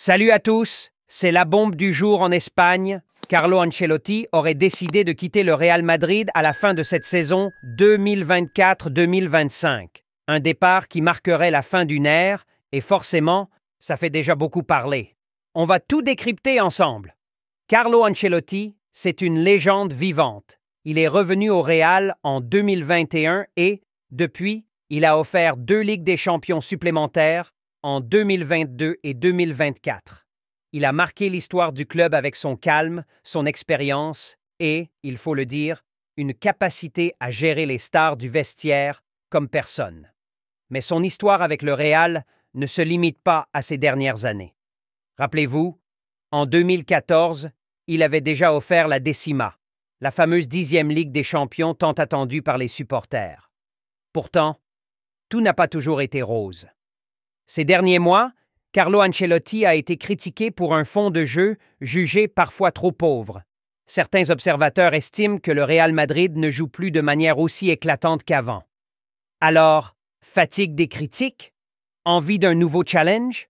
Salut à tous, c'est la bombe du jour en Espagne. Carlo Ancelotti aurait décidé de quitter le Real Madrid à la fin de cette saison 2024-2025. Un départ qui marquerait la fin d'une ère et forcément, ça fait déjà beaucoup parler. On va tout décrypter ensemble. Carlo Ancelotti, c'est une légende vivante. Il est revenu au Real en 2021 et, depuis, il a offert 2 Ligues des Champions supplémentaires en 2022 et 2024. Il a marqué l'histoire du club avec son calme, son expérience et, il faut le dire, une capacité à gérer les stars du vestiaire comme personne. Mais son histoire avec le Real ne se limite pas à ces dernières années. Rappelez-vous, en 2014, il avait déjà offert la Décima, la fameuse 10e Ligue des Champions tant attendue par les supporters. Pourtant, tout n'a pas toujours été rose. Ces derniers mois, Carlo Ancelotti a été critiqué pour un fond de jeu jugé parfois trop pauvre. Certains observateurs estiment que le Real Madrid ne joue plus de manière aussi éclatante qu'avant. Alors, fatigue des critiques? Envie d'un nouveau challenge?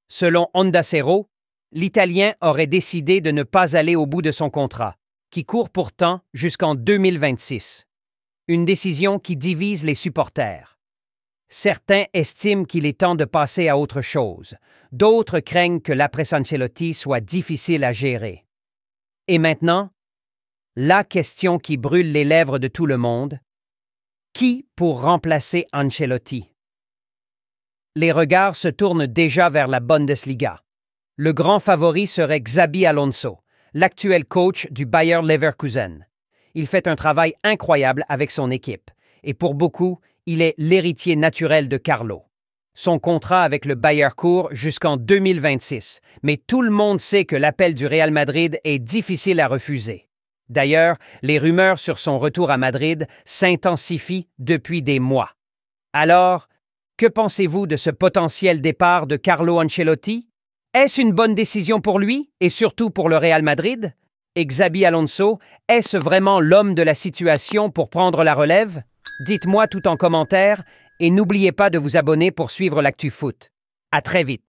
Selon Onda Cero, l'Italien aurait décidé de ne pas aller au bout de son contrat, qui court pourtant jusqu'en 2026. Une décision qui divise les supporters. Certains estiment qu'il est temps de passer à autre chose. D'autres craignent que l'après-Ancelotti soit difficile à gérer. Et maintenant, la question qui brûle les lèvres de tout le monde, qui pour remplacer Ancelotti? Les regards se tournent déjà vers la Bundesliga. Le grand favori serait Xabi Alonso, l'actuel coach du Bayer Leverkusen. Il fait un travail incroyable avec son équipe, et pour beaucoup, il est l'héritier naturel de Carlo. Son contrat avec le Bayer court jusqu'en 2026, mais tout le monde sait que l'appel du Real Madrid est difficile à refuser. D'ailleurs, les rumeurs sur son retour à Madrid s'intensifient depuis des mois. Alors, que pensez-vous de ce potentiel départ de Carlo Ancelotti? Est-ce une bonne décision pour lui et surtout pour le Real Madrid? Et Xabi Alonso, est-ce vraiment l'homme de la situation pour prendre la relève? Dites-moi tout en commentaire et n'oubliez pas de vous abonner pour suivre l'actu foot. À très vite.